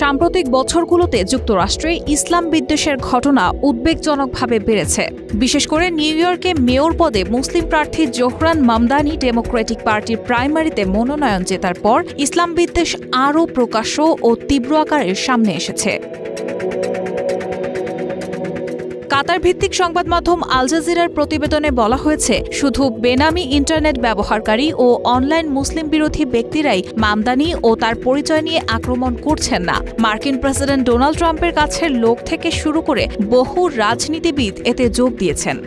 সাম্প্রতিক বছরগুলোতে যুক্তরাষ্ট্রে ইসলাম বিদ্বেষের ঘটনা উদ্বেগজনকভাবে বেড়েছে। বিশেষ করে নিউ ইয়র্কে মেয়র পদে মুসলিম প্রার্থী জোহরান মামদানি ডেমোক্রেটিক পার্টির প্রাইমারিতে মনোনয়ন জেতার পর ইসলাম বিদ্বেষ আরও প্রকাশ্য ও তীব্র আকারের সামনে এসেছে। কাতার ভিত্তিক সংবাদ মাধ্যম আল জাজিরার প্রতিবেদনে বলা হয়েছে, শুধু বেনামি ইন্টারনেট ব্যবহারকারী ও অনলাইন মুসলিম বিরোধী ব্যক্তিরাই মামদানি ও তার পরিচয় নিয়ে আক্রমণ করছেন না। মার্কিন প্রেসিডেন্ট ডোনাল্ড ট্রাম্পের কাছের লোক থেকে শুরু করে বহু রাজনীতিবিদ এতে যোগ দিয়েছেন।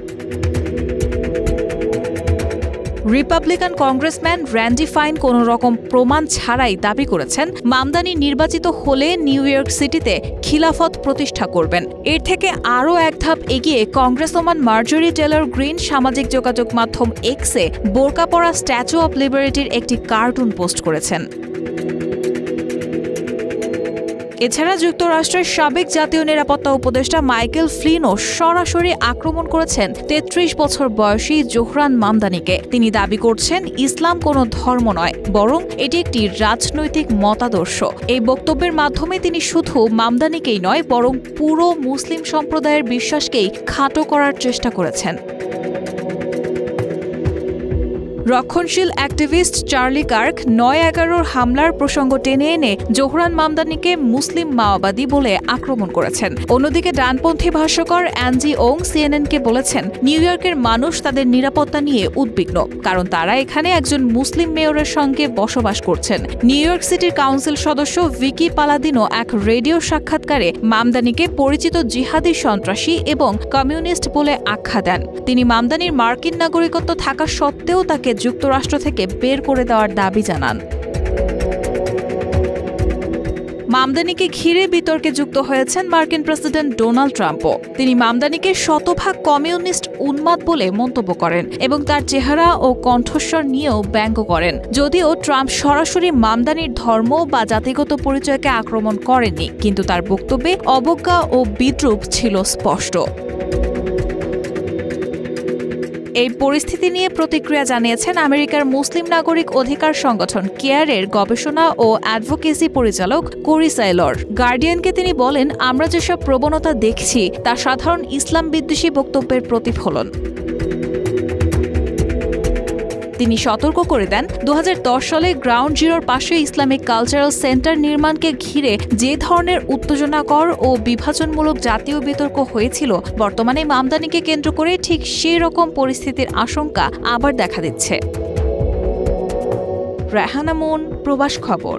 রিপাবলিকান কংগ্রেসম্যান র্যান্ডি ফাইন কোনো রকম প্রমাণ ছাড়াই দাবি করেছেন, মামদানি নির্বাচিত হলে নিউ ইয়র্ক সিটিতে খিলাফত প্রতিষ্ঠা করবেন। এর থেকে আরও এক ধাপ এগিয়ে কংগ্রেসম্যান মার্জরি টেলর গ্রিন সামাজিক যোগাযোগ মাধ্যম এক্সে বোরকা পরা স্ট্যাচু অব লিবার্টির একটি কার্টুন পোস্ট করেছেন। এছাড়া যুক্তরাষ্ট্রের সাবেক জাতীয় নিরাপত্তা উপদেষ্টা মাইকেল ফ্লিনও সরাসরি আক্রমণ করেছেন ৩৩ বছর বয়সী জোহরান মামদানিকে। তিনি দাবি করছেন, ইসলাম কোনো ধর্ম নয়, বরং এটি একটি রাজনৈতিক মতাদর্শ। এই বক্তব্যের মাধ্যমে তিনি শুধু মামদানিকেই নয়, বরং পুরো মুসলিম সম্প্রদায়ের বিশ্বাসকেই খাটো করার চেষ্টা করেছেন। রক্ষণশীল অ্যাক্টিভিস্ট চার্লি কার্ক ৯/১১ হামলার প্রসঙ্গ টেনে এনে জোহরান মামদানিকে মুসলিম মাওবাদী বলে আক্রমণ করেছেন। অন্যদিকে ডানপন্থী ভাষ্যকার অ্যাঞ্জি ওং সিএনএনকে বলেছেন, নিউ ইয়র্কের মানুষ তাদের নিরাপত্তা নিয়ে উদ্বিগ্ন, কারণ তারা এখানে একজন মুসলিম মেয়রের সঙ্গে বসবাস করছেন। নিউ ইয়র্ক সিটির কাউন্সিল সদস্য ভিকি পালাদিনো এক রেডিও সাক্ষাৎকারে মামদানিকে পরিচিত জিহাদি সন্ত্রাসী এবং কমিউনিস্ট বলে আখ্যা দেন। তিনি মামদানির মার্কিন নাগরিকত্ব থাকা সত্ত্বেও তাকে যুক্তরাষ্ট্র থেকে বের করে দেওয়ার দাবি জানান। মামদানিকে ঘিরে বিতর্কে যুক্ত হয়েছেন মার্কিন প্রেসিডেন্ট ডোনাল্ড ট্রাম্পও। তিনি মামদানিকে শতভাগ কমিউনিস্ট উন্মাদ বলে মন্তব্য করেন এবং তার চেহারা ও কণ্ঠস্বর নিয়েও ব্যঙ্গ করেন। যদিও ট্রাম্প সরাসরি মামদানির ধর্ম বা জাতিগত পরিচয়কে আক্রমণ করেননি, কিন্তু তার বক্তব্যে অবজ্ঞা ও বিদ্রূপ ছিল স্পষ্ট। এই পরিস্থিতি নিয়ে প্রতিক্রিয়া জানিয়েছেন আমেরিকার মুসলিম নাগরিক অধিকার সংগঠন কেয়ারের গবেষণা ও অ্যাডভোকেসি পরিচালক কোরি সাইলর। গার্ডিয়ানকে তিনি বলেন, আমরা যেসব প্রবণতা দেখছি তা সাধারণ ইসলাম বিদ্বেষী বক্তব্যের প্রতিফলন। তিনি সতর্ক করে দেন, ২০১০ সালে গ্রাউন্ড জিরোর পাশে ইসলামিক কালচারাল সেন্টার নির্মাণকে ঘিরে যে ধরনের উত্তেজনাকর ও বিভাজনমূলক জাতীয় বিতর্ক হয়েছিল, বর্তমানে মামদানিকে কেন্দ্র করে ঠিক সেই রকম পরিস্থিতির আশঙ্কা আবার দেখা দিচ্ছে। রেহানা মুন, প্রবাস খবর।